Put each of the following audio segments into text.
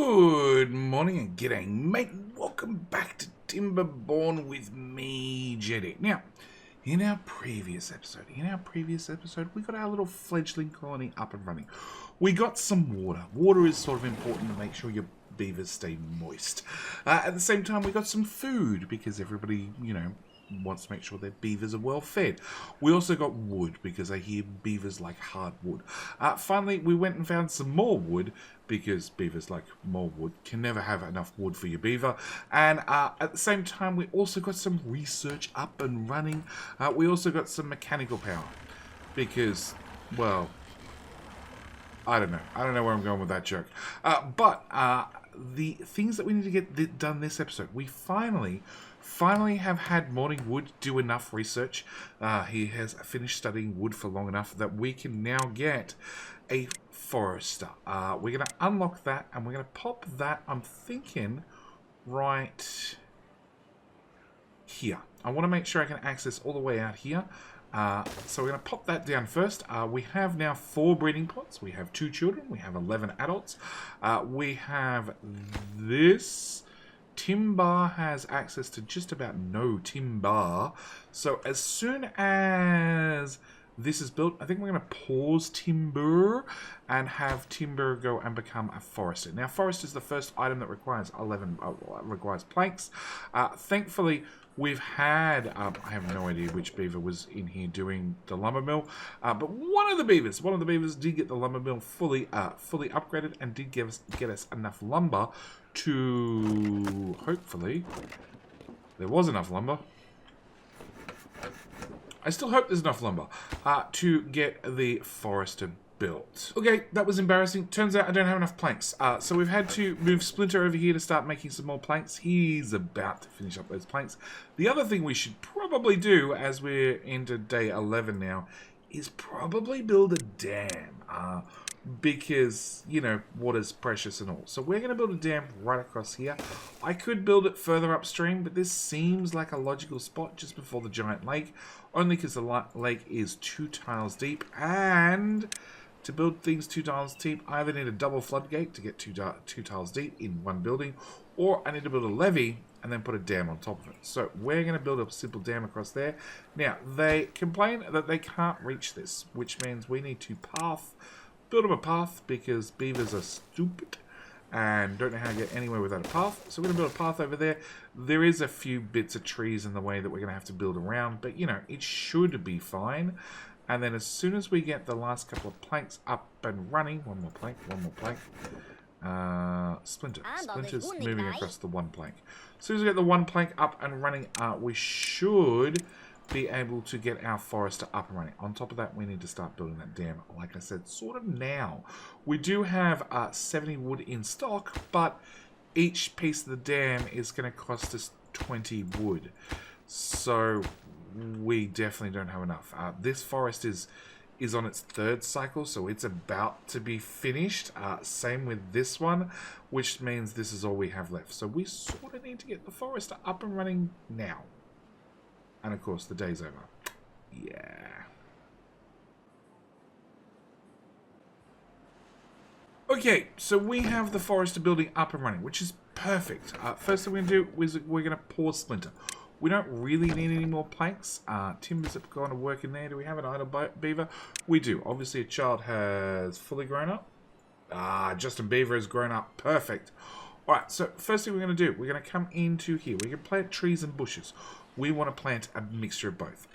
Good morning and g'day, mate. Welcome back to Timberborn with me, Jetty. Now, in our previous episode, we got our little fledgling colony up and running. We got some water. Water is sort of important to make sure your beavers stay moist. At the same time, we got some food because everybody, wants to make sure their beavers are well fed. We also got wood because I hear beavers like hard wood. Finally, we went and found some more wood because beavers like more wood. Can never have enough wood for your beaver. And at the same time, we also got some research up and running. We also got some mechanical power because, well, I don't know where I'm going with that joke. But the things that we need to get done this episode, we finally have had Morning Wood do enough research. He has finished studying wood for long enough that we can now get a forester. We're going to unlock that and we're going to pop that, I'm thinking, right here. I want to make sure I can access all the way out here. So we're going to pop that down first. We have now 4 breeding pots. We have 2 children. We have 11 adults. We have this. Timber has access to just about no timber. So as soon as this is built, I think we're going to pause timber and have timber go and become a forester. Now, forest is the first item that requires requires planks. Thankfully, we've had, I have no idea which beaver was in here doing the lumber mill, but one of the beavers did get the lumber mill fully upgraded and did get us enough lumber to, hopefully, there was enough lumber. I still hope there's enough lumber to get the forester built. Okay, that was embarrassing. Turns out I don't have enough planks. So we've had to move Splinter over here to start making some more planks. He's about to finish up those planks. The other thing we should probably do, as we're into day 11 now, is probably build a dam. Because, water's precious and all. So we're going to build a dam right across here. I could build it further upstream, but this seems like a logical spot just before the giant lake. Only because the lake is 2 tiles deep. And to build things 2 tiles deep, I either need a double floodgate to get 2 tiles deep in one building, or I need to build a levee and then put a dam on top of it. So we're going to build a simple dam across there. Now, they complain that they can't reach this, which means we need to build them a path because beavers are stupid and don't know how to get anywhere without a path. So we're going to build a path over there. There is a few bits of trees in the way that we're going to have to build around, but it should be fine. And then as soon as we get the last couple of planks up and running, one more plank. Splinter's moving across the 1 plank. As soon as we get the 1 plank up and running, we should be able to get our forester up and running. On top of that, we need to start building that dam, like I said, sort of now. We do have 70 wood in stock, but each piece of the dam is going to cost us 20 wood. So we definitely don't have enough. This forest is on its 3rd cycle, so it's about to be finished. Same with this one, which means this is all we have left. So we sort of need to get the forester up and running now. And of course, the day's over. Yeah. Okay, so we have the forester building up and running, which is perfect. First thing we're going to do is we're going to pause Splinter. We don't really need any more planks. Timbers have gone to work in there. Do we have an idle beaver? We do. Obviously, a child has fully grown up. Justin Beaver has grown up. Perfect. Alright, so first thing we're going to do, we're going to come into here. We can plant trees and bushes. We want to plant a mixture of both.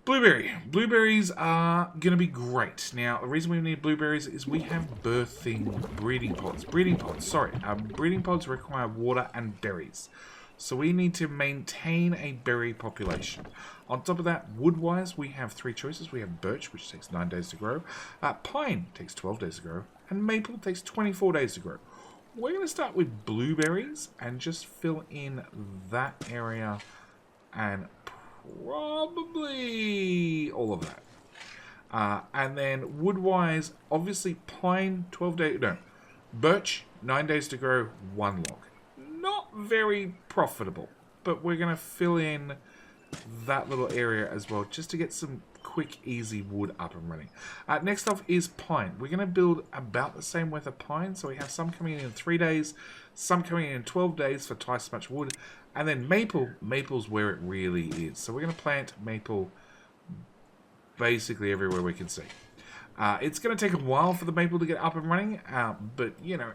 Blueberries are going to be great. Now, the reason we need blueberries is we have breeding pods. Breeding pods require water and berries. So we need to maintain a berry population. On top of that, wood-wise, we have 3 choices. We have birch, which takes 9 days to grow. Pine takes 12 days to grow. And maple takes 24 days to grow. We're going to start with blueberries and just fill in that area and probably all of that. And then wood-wise, obviously pine, 12 days, no, birch, 9 days to grow, 1 log. Not very profitable, but we're going to fill in that little area as well just to get some quick, easy wood up and running. Next off is pine. We're going to build about the same worth of pine. So we have some coming in 3 days, some coming in 12 days for twice as much wood. And then maple. Maple's where it really is. So we're going to plant maple basically everywhere we can see. It's going to take a while for the maple to get up and running, but, you know,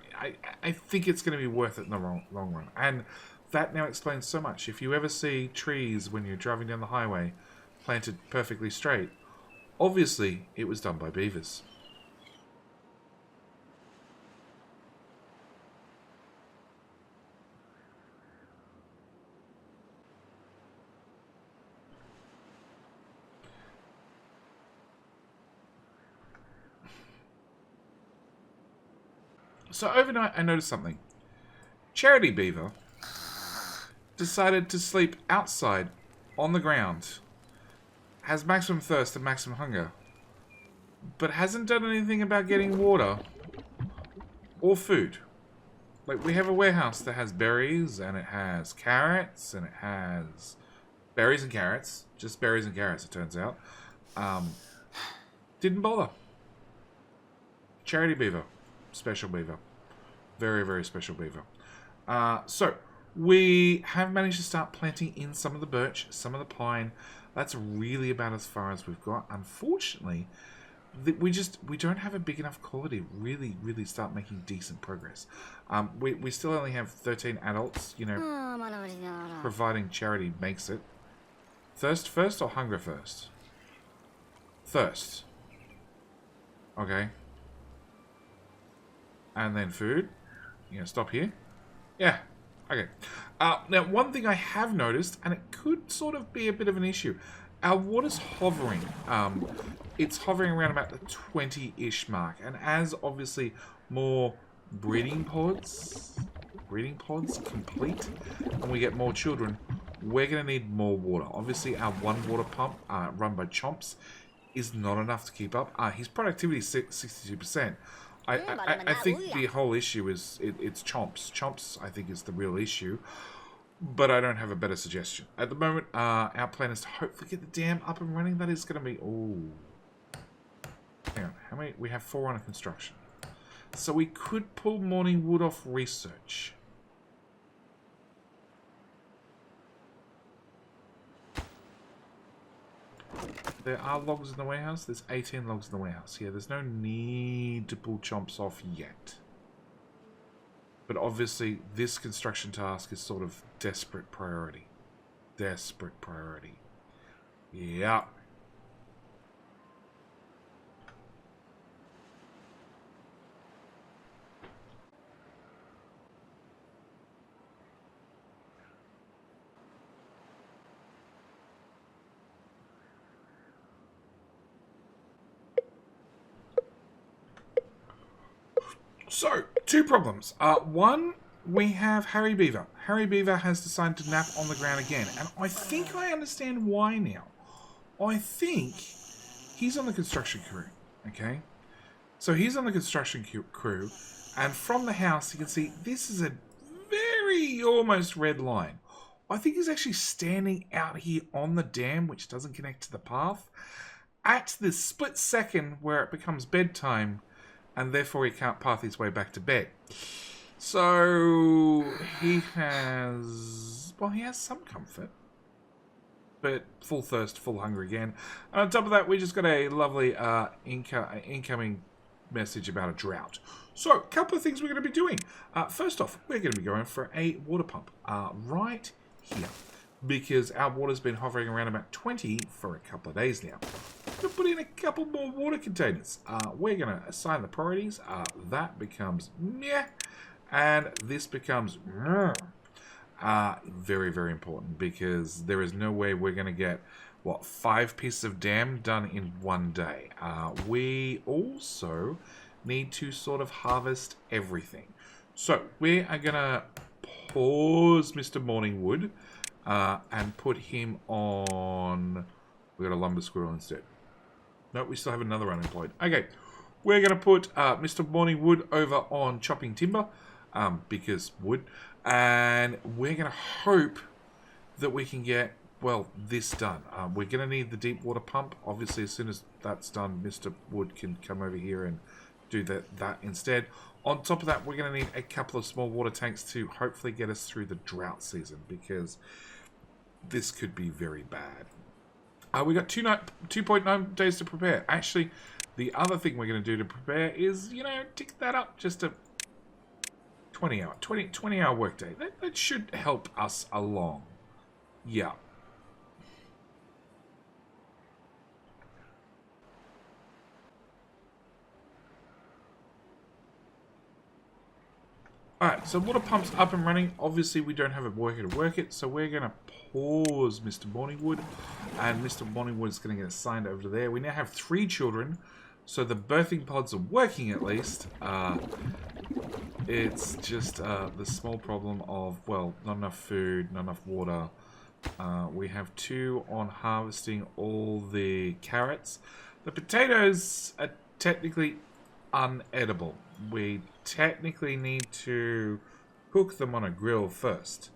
I think it's going to be worth it in the long run. And that now explains so much. If you ever see trees when you're driving down the highway planted perfectly straight, obviously it was done by beavers. So overnight I noticed something. Charity Beaver decided to sleep outside on the ground, has maximum thirst and maximum hunger, but hasn't done anything about getting water or food. Like, we have a warehouse that has berries and it has carrots and it has berries and carrots, just berries and carrots it turns out. Didn't bother. Charity Beaver, special beaver, very, very special beaver. So we have managed to start planting in some of the birch, some of the pine. That's really about as far as we've got. Unfortunately, we don't have a big enough colony to really start making decent progress. We still only have 13 adults, you know, providing charity makes it. Thirst first or hunger first? Thirst. Okay. And then food. You gonna stop here? Yeah. Okay. Now, one thing I have noticed, and it could sort of be a bit of an issue, our water's hovering. It's hovering around about the 20-ish mark, and as obviously more breeding pods complete, and we get more children, we're going to need more water. Obviously, our one water pump run by Chomps is not enough to keep up. His productivity is 62%. I think the whole issue is it's Chomps. Chomps, I think, is the real issue. But I don't have a better suggestion. At the moment, our plan is to hopefully get the dam up and running. That is going to be... Oh. Hang on. How many? We have 4 under construction. So we could pull morning wood off research. There are logs in the warehouse. There's 18 logs in the warehouse. Yeah, there's no need to pull Chomps off yet. But obviously, this construction task is sort of desperate priority. Desperate priority. Yeah. So, 2 problems. One, we have Harry Beaver. Harry Beaver has decided to nap on the ground again. And I think I understand why now. I think he's on the construction crew. Okay? So he's on the construction crew. And from the house, you can see this is a very almost red line. I think he's actually standing out here on the dam, which doesn't connect to the path. At the split second where it becomes bedtime, and therefore he can't path his way back to bed. So he has... Well, he has some comfort. But full thirst, full hunger again. And on top of that, we just got a lovely incoming message about a drought. So, a couple of things we're going to be doing. First off, we're going to be going for a water pump right here. Because our water's been hovering around about 20 for a couple of days now. To put in a couple more water containers. We're going to assign the priorities. That becomes meh, and this becomes very, very important, because there is no way we're going to get, what, 5 pieces of dam done in one day. We also need to sort of harvest everything. So we are going to pause Mr. Morningwood and put him on... We got a lumber squirrel instead. Nope, we still have another unemployed. Okay, we're going to put Mr. Morningwood over on chopping timber, because wood. And we're going to hope that we can get well, this done. We're going to need the deep water pump. Obviously, as soon as that's done, Mr. Wood can come over here and do that instead. On top of that, we're going to need a couple of small water tanks to hopefully get us through the drought season, because this could be very bad. We got 2.9 days to prepare. Actually, the other thing we're going to do to prepare is, you know, tick that up just a 20 hour workday. That should help us along. Yeah. Alright, so water pump's up and running. Obviously, we don't have a worker to work it, so we're going to pause Mr. Morningwood, and Mr. Morningwood's going to get assigned over to there. We now have 3 children, so the birthing pods are working at least. It's just the small problem of, well, not enough food, not enough water. We have 2 on harvesting all the carrots. The potatoes are technically unedible. We technically need to cook them on a grill first,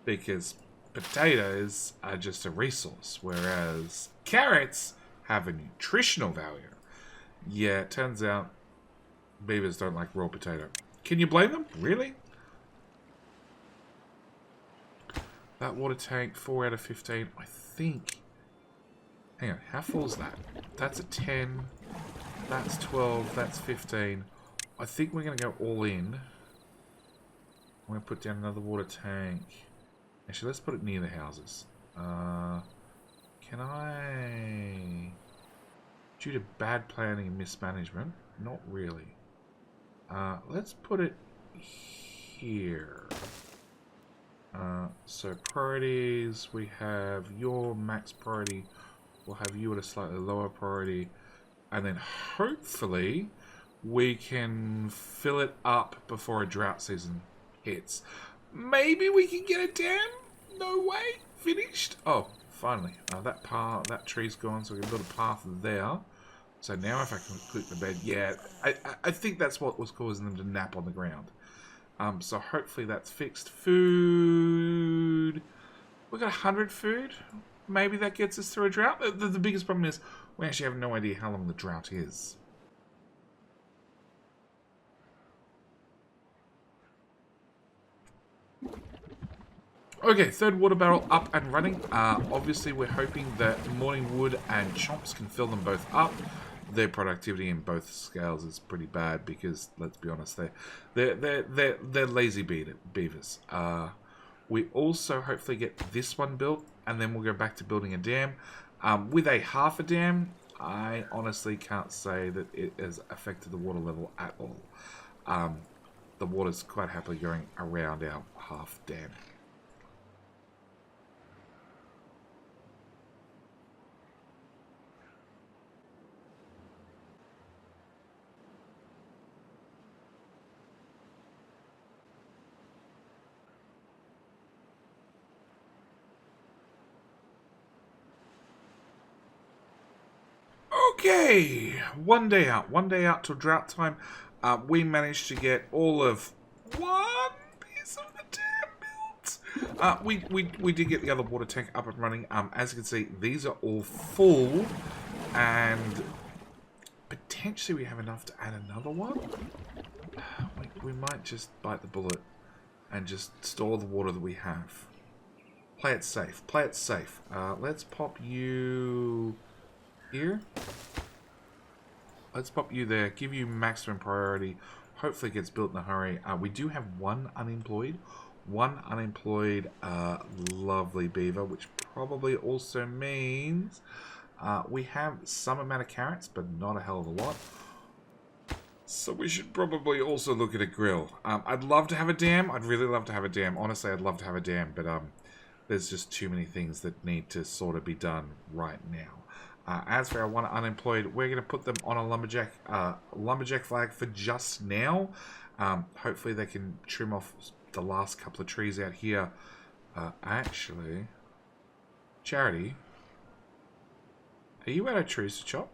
because potatoes are just a resource, whereas carrots have a nutritional value. Yeah, it turns out beavers don't like raw potato. Can you blame them? Really? That water tank, 4 out of 15. I think... Hang on, how full is that? That's a 10. That's 12. That's 15. I think we're going to go all in. I'm going to put down another water tank. Actually, let's put it near the houses. Can I... Due to bad planning and mismanagement? Not really. Let's put it here. So priorities, we have your max priority. We'll have you at a slightly lower priority. And then hopefully we can fill it up before a drought season hits. Maybe we can get a dam? No way. Finished? Oh, finally. That tree's gone, so we can build a path there. So now if I can click the bed, yeah, I think that's what was causing them to nap on the ground. So hopefully that's fixed. Food. We got 100 food. Maybe that gets us through a drought. The biggest problem is we actually have no idea how long the drought is. Okay, 3rd water barrel up and running. Obviously, we're hoping that Morningwood and Chomps can fill them both up. Their productivity in both scales is pretty bad because, let's be honest, they're lazy beavers. We also hopefully get this one built, and then we'll go back to building a dam. With a half a dam, I honestly can't say that it has affected the water level at all. The water's quite happily going around our half dam. Okay, one day out till drought time. We managed to get all of one piece of the dam built. We did get the other water tank up and running. As you can see, these are all full, and potentially we have enough to add another one. We might just bite the bullet and just store the water that we have. Play it safe. Play it safe. Let's pop you here. Let's pop you there. Give you maximum priority. Hopefully it gets built in a hurry. We do have one unemployed. Lovely beaver, which probably also means we have some amount of carrots, but not a hell of a lot. So we should probably also look at a grill. I'd love to have a dam. I'd really love to have a dam. Honestly, I'd love to have a dam, but there's just too many things that need to sort of be done right now. As for our one unemployed, we're going to put them on a lumberjack flag for just now. Hopefully they can trim off the last couple of trees out here. Actually, Charity, are you out of trees to chop?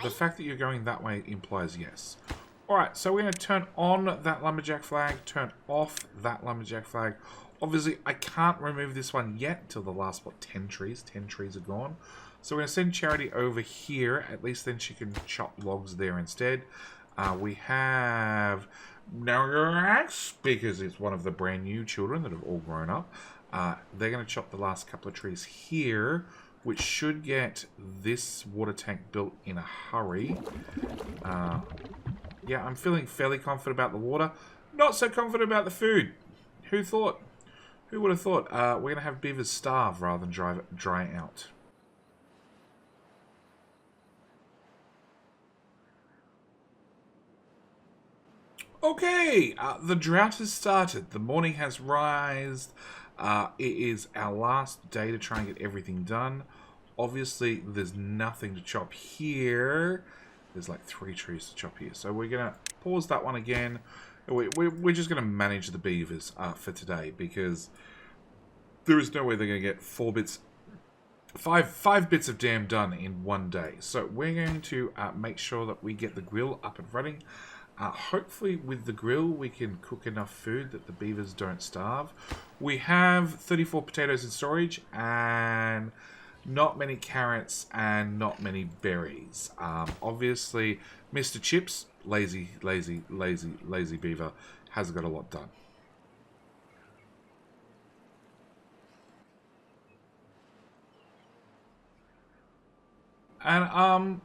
The fact that you're going that way implies yes. Alright, so we're going to turn on that lumberjack flag, turn off that lumberjack flag. Obviously, I can't remove this one yet until the last, 10 trees? 10 trees are gone. So we're going to send Charity over here. At least then she can chop logs there instead. We have Norax, because it's one of the brand new children that have all grown up. They're going to chop the last couple of trees here, which should get this water tank built in a hurry. Yeah, I'm feeling fairly confident about the water. Not so confident about the food. Who thought? Who would have thought? We're going to have beavers starve rather than dry out. Okay, the drought has started. The morning has rised. It is our last day to try and get everything done. Obviously, there's nothing to chop here. There's like 3 trees to chop here. So we're going to pause that one again. We're just going to manage the beavers for today, because there is no way they're going to get 5 bits of dam done in one day. So we're going to make sure that we get the grill up and running. Hopefully with the grill we can cook enough food that the beavers don't starve. We have 34 potatoes in storage and not many carrots and not many berries. Obviously Mr. Chips, lazy beaver, hasn't got a lot done. And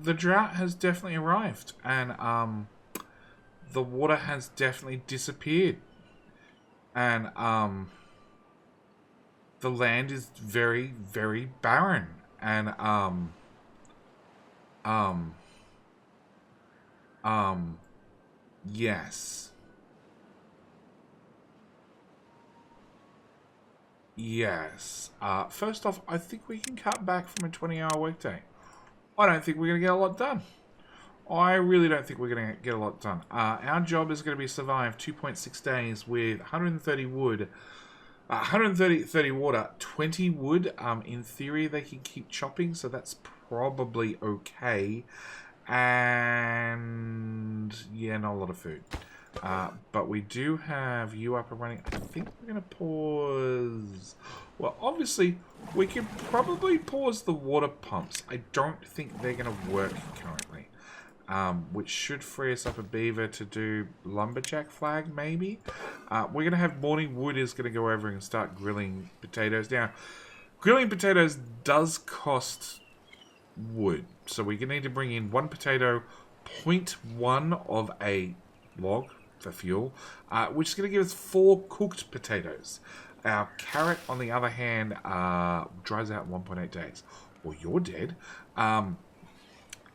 the drought has definitely arrived, and the water has definitely disappeared, and the land is very, very barren, and yes, first off, I think we can cut back from a 20-hour workday. I don't think we're going to get a lot done. I really don't think we're going to get a lot done. Our job is going to be survive 2.6 days with 130 wood, 130 water, 20 wood. In theory, they can keep chopping, so that's probably okay. And yeah, not a lot of food. But we do have you up and running. I think we're going to pause. Well, obviously, we can probably pause the water pumps. I don't think they're going to work currently. Which should free us up a beaver to do lumberjack flag, maybe. We're going to have morning wood is going to go over and start grilling potatoes. Now, grilling potatoes does cost wood. So we're going to need to bring in 1 potato, 0.1 of a log for fuel, which is going to give us 4 cooked potatoes. Our carrot, on the other hand, dries out in 1.8 days. Well, you're dead.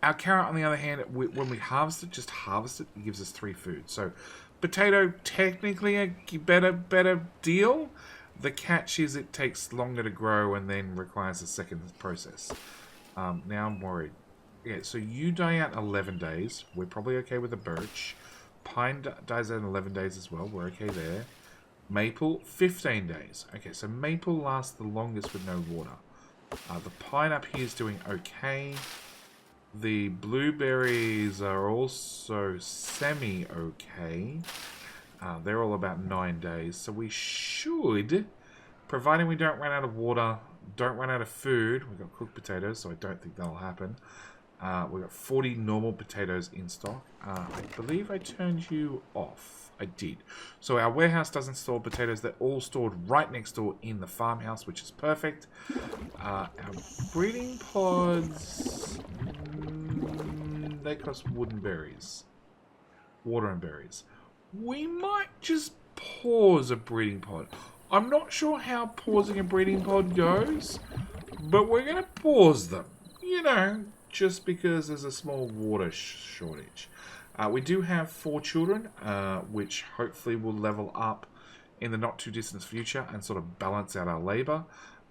Our carrot, on the other hand, when we harvest it, just harvest it, it gives us 3 food. So, potato, technically a better deal. The catch is it takes longer to grow and then requires a second process. Now I'm worried. Yeah, so you die out in 11 days. We're probably okay with the birch. Pine dies out in 11 days as well. We're okay there. Maple, 15 days. Okay, so maple lasts the longest with no water. The pine up here is doing okay. The blueberries are also semi-okay. They're all about 9 days. So we should, providing we don't run out of water, don't run out of food. We've got cooked potatoes, so I don't think that'll happen. We've got 40 normal potatoes in stock. I believe I turned you off. I did. So our warehouse doesn't store potatoes. They're all stored right next door in the farmhouse, which is perfect. Our breeding pods, they cost wood and berries. Water and berries. We might just pause a breeding pod. I'm not sure how pausing a breeding pod goes, but we're going to pause them. You know, just because there's a small water shortage. We do have 4 children, which hopefully will level up in the not too distant future and sort of balance out our labor.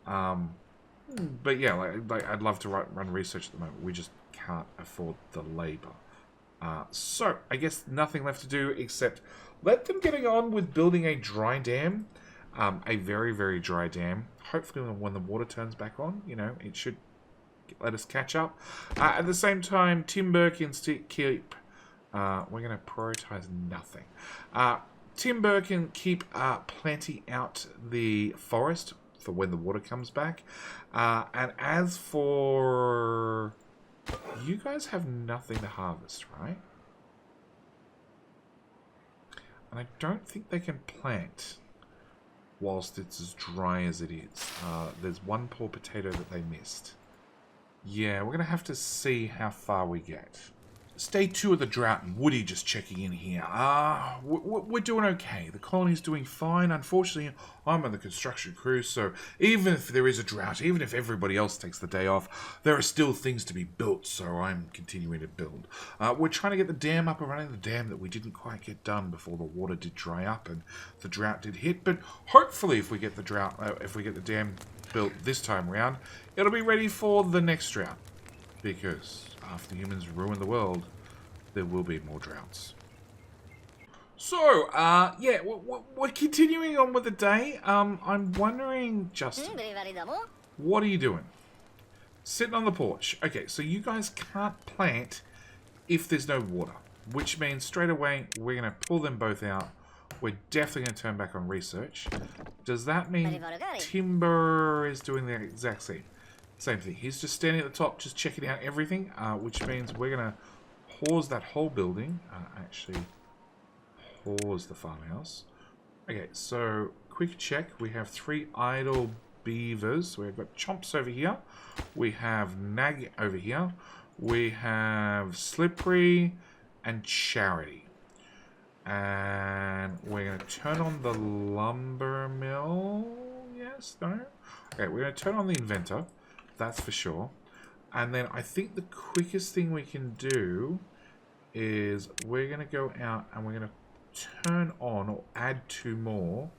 But yeah, like I'd love to run research at the moment. We just can't afford the labor. So I guess nothing left to do except let them get on with building a dry dam, a very, very dry dam. Hopefully when the water turns back on, you know, it should let us catch up. At the same time, timber can keep we're going to prioritize nothing. Timber can keep plenty out the forest for when the water comes back. And as for... You guys have nothing to harvest, right? And I don't think they can plant whilst it's as dry as it is. There's one poor potato that they missed. Yeah, we're going to have to see how far we get. Day 2 of the drought, and Woody just checking in here. We're doing okay. The colony's doing fine. Unfortunately, I'm on the construction crew, so even if there is a drought, even if everybody else takes the day off, there are still things to be built, so I'm continuing to build. We're trying to get the dam up and running, the dam that we didn't quite get done before the water did dry up and the drought did hit. But hopefully, if we get the dam built this time around, it'll be ready for the next drought. Because after humans ruin the world, there will be more droughts. So, yeah, we're continuing on with the day. I'm wondering, Justin, what are you doing? Sitting on the porch. Okay, so you guys can't plant if there's no water, which means straight away we're going to pull them both out. We're definitely going to turn back on research. Does that mean Timber is doing the exact same thing? He's just standing at the top, just checking out everything, which means we're going to pause that whole building. Actually, pause the farmhouse. Okay, so quick check. We have 3 idle beavers. We've got Chomps over here. We have Nag over here. We have Slippery and Charity. And we're going to turn on the lumber mill. Yes? No? Okay, we're going to turn on the inventor. That's for sure. And then I think the quickest thing we can do is we're going to go out and we're going to turn on or add 2 more.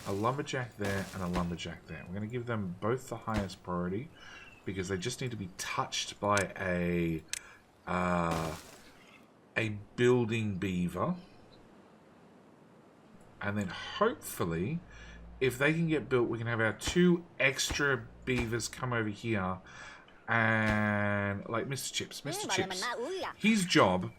A lumberjack there and a lumberjack there. We're going to give them both the highest priority because they just need to be touched by a building beaver. And then hopefully, if they can get built, we can have our 2 extra beavers come over here. And, like, Mr. Chips, his job,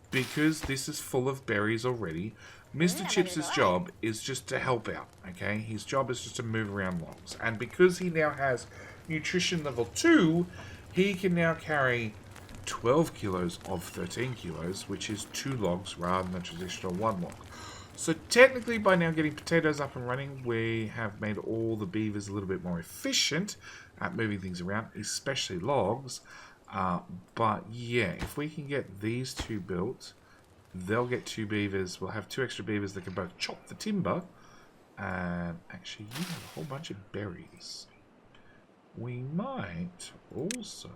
because this is full of berries already, Mr. Chips' job is just to help out, okay? His job is just to move around logs. And because he now has nutrition level 2, he can now carry 12 kilos of 13 kilos, which is 2 logs rather than the traditional 1 log. So technically, by now getting potatoes up and running, we have made all the beavers a little bit more efficient at moving things around, especially logs. But yeah, if we can get these 2 built, they'll get 2 beavers. We'll have 2 extra beavers that can both chop the timber. And actually, you have a whole bunch of berries. We might also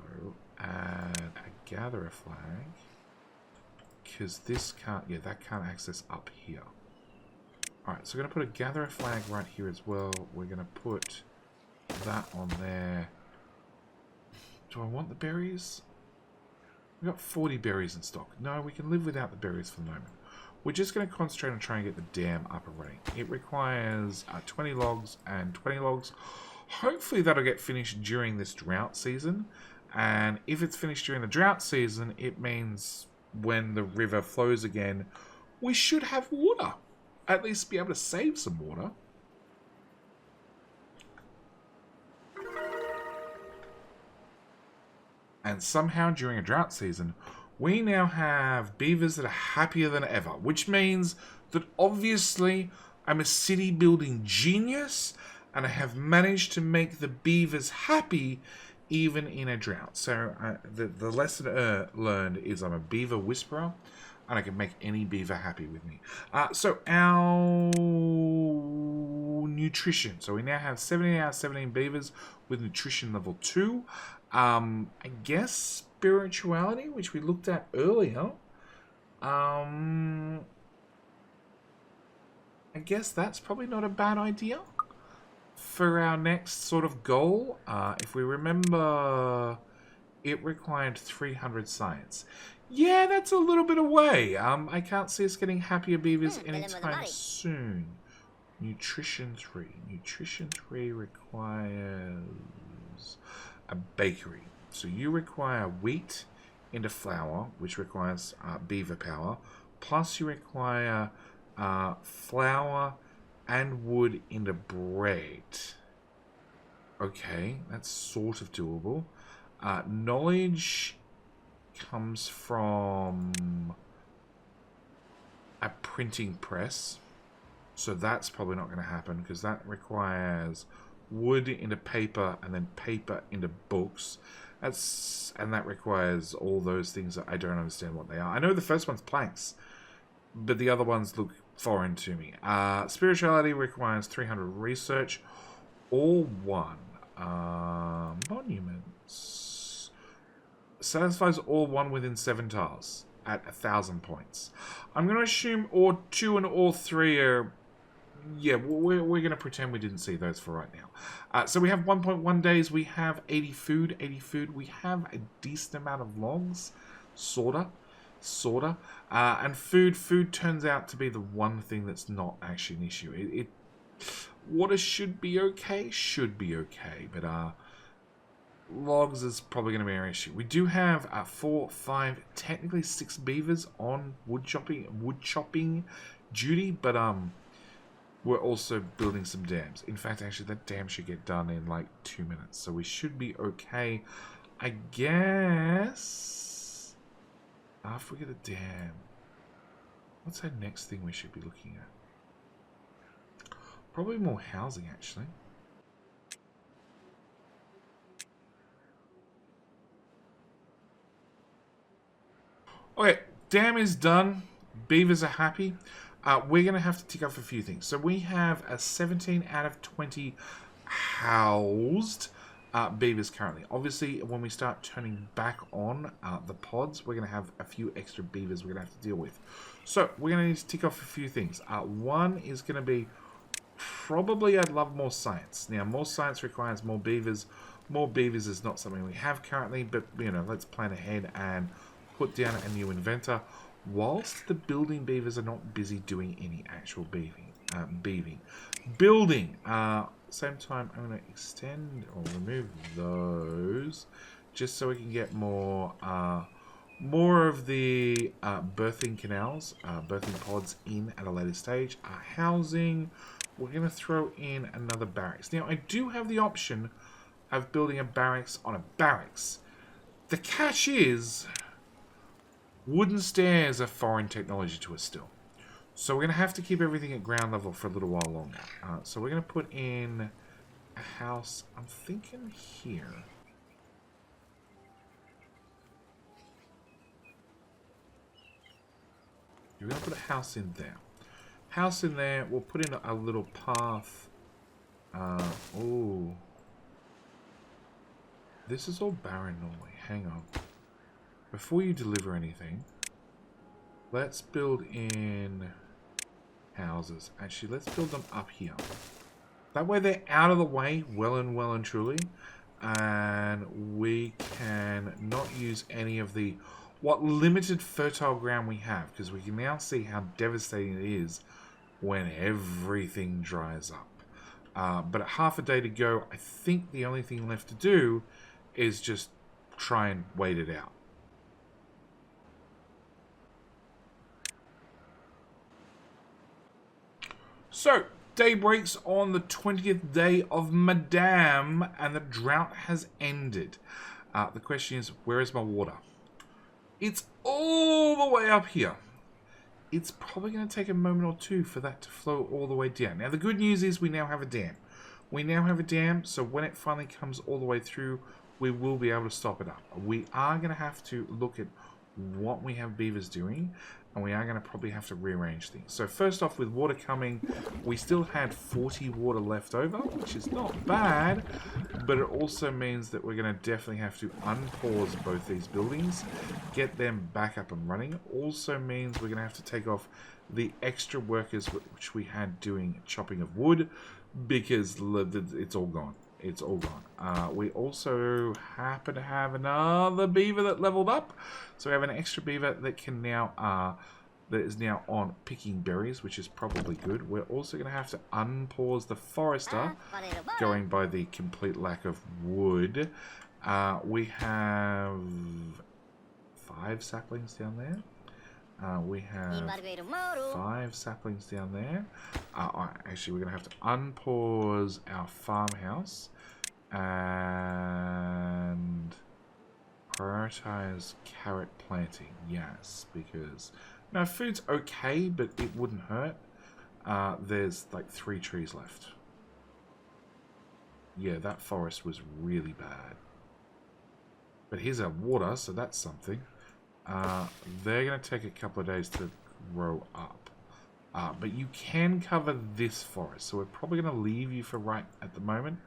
add a gatherer flag. Because this can't, yeah, that can't access up here. Alright, so we're going to put a gatherer flag right here as well. We're going to put that on there. Do I want the berries? We've got 40 berries in stock. No, we can live without the berries for the moment. We're just going to concentrate on trying to get the dam up and running. It requires 20 logs and 20 logs. Hopefully that'll get finished during this drought season. And if it's finished during the drought season, it means when the river flows again, we should have water. At least be able to save some water. And somehow during a drought season, we now have beavers that are happier than ever. Which means that obviously I'm a city building genius and I have managed to make the beavers happy even in a drought. So the lesson learned is I'm a beaver whisperer. And I can make any beaver happy with me. So our nutrition. So we now have 17 out of 17 beavers with nutrition level 2. I guess spirituality, which we looked at earlier. I guess that's probably not a bad idea for our next sort of goal. If we remember, it required 300 science. Yeah, that's a little bit away. I can't see us getting happier beavers anytime soon. Nutrition 3. Nutrition 3 requires a bakery. So you require wheat into flour, which requires beaver power, plus you require flour and wood into bread. Okay, that's sort of doable. Knowledge comes from a printing press, so that's probably not going to happen because that requires wood into paper and then paper into books. And that requires all those things that I don't understand what they are. I know the first one's planks, but the other ones look foreign to me. Spirituality requires 300 research. All one. Monuments. Satisfies all one within 7 tiles at 1,000 points. I'm going to assume all 2 and all 3 are... Yeah, we're going to pretend we didn't see those for right now. So we have 1.1 days. We have 80 food. 80 food. We have a decent amount of logs. Sorta. And food turns out to be the one thing that's not actually an issue. Water should be okay. But logs is probably going to be our issue. We do have 4, 5, technically 6 beavers on wood chopping duty, but we're also building some dams. In fact, actually, that dam should get done in like 2 minutes, so we should be okay, I guess. After we get a dam, what's our next thing we should be looking at? Probably more housing, actually. Okay, dam is done. Beavers are happy. We're going to have to tick off a few things. So we have a 17 out of 20 housed beavers currently. Obviously, when we start turning back on the pods, we're going to have a few extra beavers we're going to have to deal with. So we're going to need to tick off a few things. One is going to be probably I'd love more science. Now, more science requires more beavers. More beavers is not something we have currently, but, you know, let's plan ahead and put down a new inventor. Whilst the building beavers are not busy doing any actual beaving. Building. Same time, I'm going to extend or remove those just so we can get more of the birthing canals, birthing pods in at a later stage. Housing. We're going to throw in another barracks. Now, I do have the option of building a barracks on a barracks. The catch is... wooden stairs are foreign technology to us still. So we're going to have to keep everything at ground level for a little while longer. So we're going to put in a house, I'm thinking here. We're going to put a house in there. House in there, we'll put in a little path. Oh. This is all barren normally. Hang on. Before you deliver anything, let's build in houses. Actually, let's build them up here. That way they're out of the way, well and truly. And we can not use any of the, what limited fertile ground we have. Because we can now see how devastating it is when everything dries up. But at half a day to go, I think the only thing left to do is just try and wait it out. So, day breaks on the 20th day of Madame, and the drought has ended. The question is, where is my water? It's all the way up here. It's probably going to take a moment or two for that to flow all the way down. Now, the good news is we now have a dam. We now have a dam, so when it finally comes all the way through, we will be able to stop it up. We are going to have to look at what we have beavers doing, and we are going to probably have to rearrange things. So first off, with water coming, we still had 40 water left over, which is not bad, but it also means that we're going to definitely have to unpause both these buildings, get them back up and running. It also means we're going to have to take off the extra workers which we had doing chopping of wood, because it's all gone. It's all gone. We also happen to have another beaver that leveled up. So we have an extra beaver that can now that is now on picking berries, which is probably good. We're also going to have to unpause the forester, going by the complete lack of wood. We have 5, 5 saplings down there. We have 5 saplings down there. Actually, we're going to have to unpause our farmhouse and prioritize carrot planting. Yes, because food's okay, but it wouldn't hurt. There's like 3 trees left. Yeah, that forest was really bad. But here's our water, so that's something. They're going to take a couple of days to grow up. But you can cover this forest, so we're probably going to leave you for right at the moment.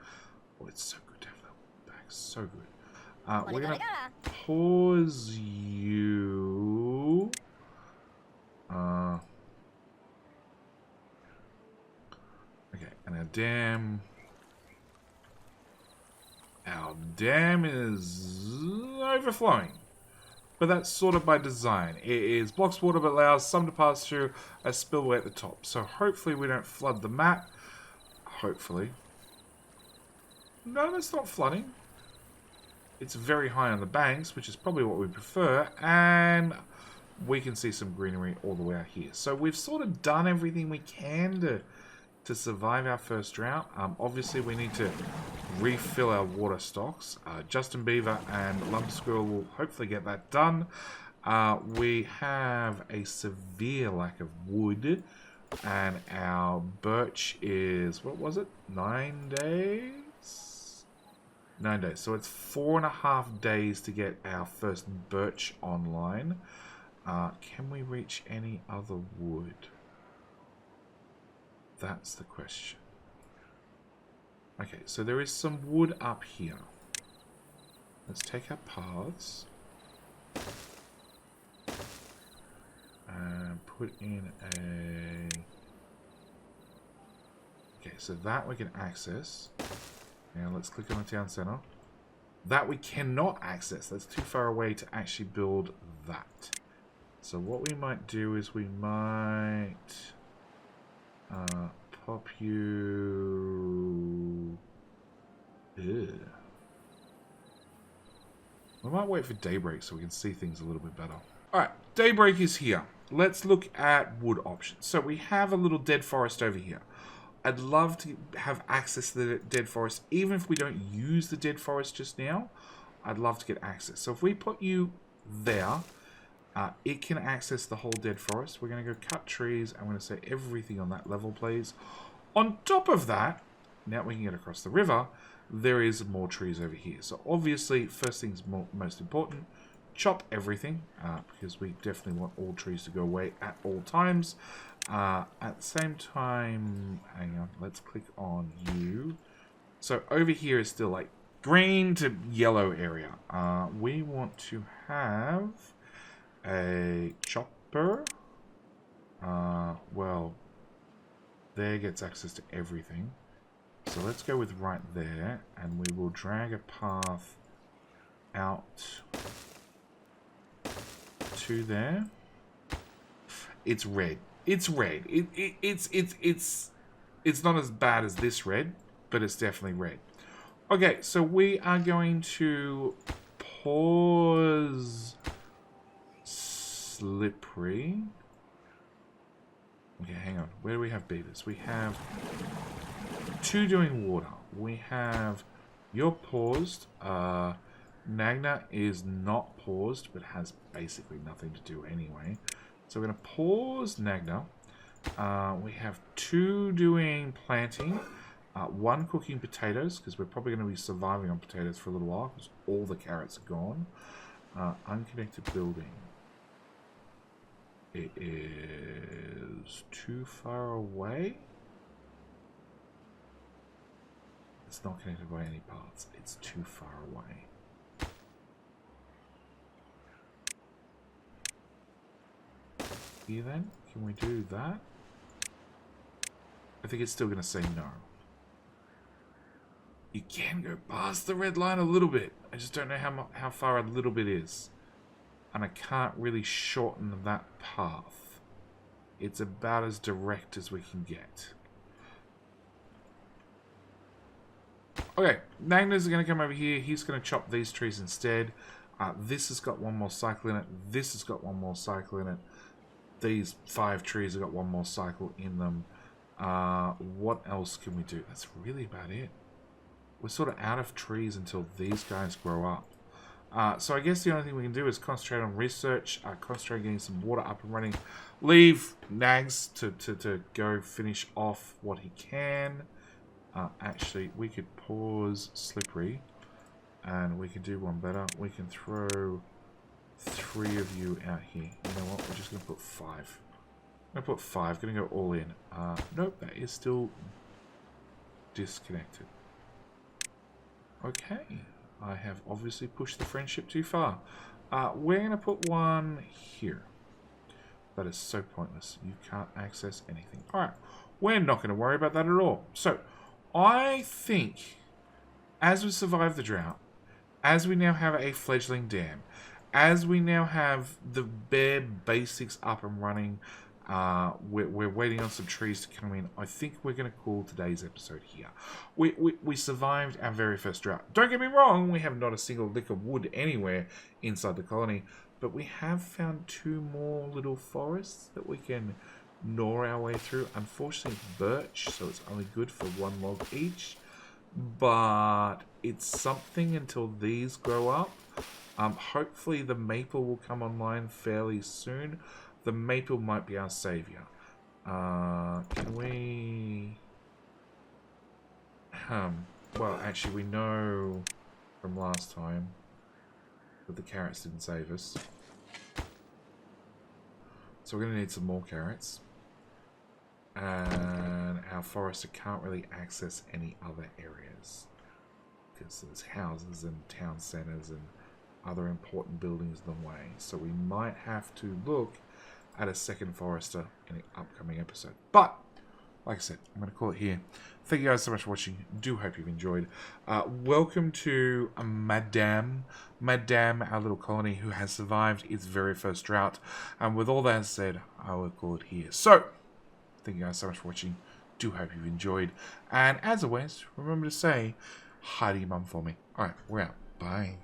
Oh, it's so good to have that back. So good. We're going to pause you. Okay, and our dam is overflowing. But that's sort of by design. It is blocks water but allows some to pass through a spillway at the top. So hopefully we don't flood the map. Hopefully. No, that's not flooding. It's very high on the banks, which is probably what we prefer. And we can see some greenery all the way out here. So we've sort of done everything we can to survive our first drought. Obviously, we need to refill our water stocks. Justin Beaver and Lumber Squirrel will hopefully get that done. We have a severe lack of wood, and our birch is, what was it, 9 days? 9 days. So it's 4.5 days to get our first birch online. Can we reach any other wood? That's the question. Okay, so there is some wood up here. Let's take our paths and put in a... Okay, so that we can access. Now let's click on the town center. That we cannot access. That's too far away to actually build that. So what we might do is we might... pop you... Ew. We might wait for daybreak so we can see things a little bit better. Alright, daybreak is here. Let's look at wood options. So we have a little dead forest over here. I'd love to have access to the dead forest, even if we don't use the dead forest just now. I'd love to get access. So if we put you there... it can access the whole dead forest. We're going to go cut trees. I'm going to say everything on that level, please. On top of that, now we can get across the river, there is more trees over here. So obviously, first thing's most important, chop everything, because we definitely want all trees to go away at all times. At the same time, hang on, let's click on you. So over here is still like green to yellow area. We want to have... a chopper. Well, there gets access to everything. So let's go with right there, and we will drag a path out to there. It's red. It's red. It's not as bad as this red, but it's definitely red. Okay, so we are going to pause. Slippery. Okay, hang on. Where do we have beavers? We have 2 doing water. We have you're paused. Nagna is not paused, but has basically nothing to do anyway. So we're going to pause Nagna. We have 2 doing planting. 1 cooking potatoes, because we're probably going to be surviving on potatoes for a little while, because all the carrots are gone. Unconnected building. It is too far away. It's not connected by any paths. It's too far away. Here then, can we do that? I think it's still going to say no. You can go past the red line a little bit. I just don't know how far a little bit is. And I can't really shorten that path. It's about as direct as we can get. Okay, Nagna's going to come over here. He's going to chop these trees instead. This has got one more cycle in it. This has got one more cycle in it. These 5 trees have got one more cycle in them. What else can we do? That's really about it. We're sort of out of trees until these guys grow up. So I guess the only thing we can do is concentrate on research, concentrate on getting some water up and running. Leave Nags to go finish off what he can. Actually, we could pause Slippery, and we can do one better. We can throw 3 of you out here. You know what? We're just going to put 5. I'm going to put 5. Going to go all in. Nope, that is still disconnected. Okay. I have obviously pushed the friendship too far. We're going to put one here. That is so pointless. You can't access anything. Alright. We're not going to worry about that at all. So, I think, as we survive the drought, as we now have a fledgling dam, as we now have the bare basics up and running, we're waiting on some trees to come in. I think we're going to call today's episode here. We survived our very first drought. Don't get me wrong, we have not a single lick of wood anywhere inside the colony, but we have found 2 more little forests that we can gnaw our way through. Unfortunately, it's birch, so it's only good for 1 log each, but it's something until these grow up. Hopefully the maple will come online fairly soon. The maple might be our savior. Can we... well, actually, we know from last time that the carrots didn't save us. So we're going to need some more carrots. And our forester can't really access any other areas, because there's houses and town centres and other important buildings in the way. So we might have to look at a second forester in the upcoming episode. But, like I said, I'm going to call it here. Thank you guys so much for watching. Do hope you've enjoyed. Welcome to Madame, our little colony who has survived its very first drought. And with all that said, I will call it here. So, thank you guys so much for watching. Do hope you've enjoyed. And as always, remember to say hi to your mum for me. Alright, we're out. Bye.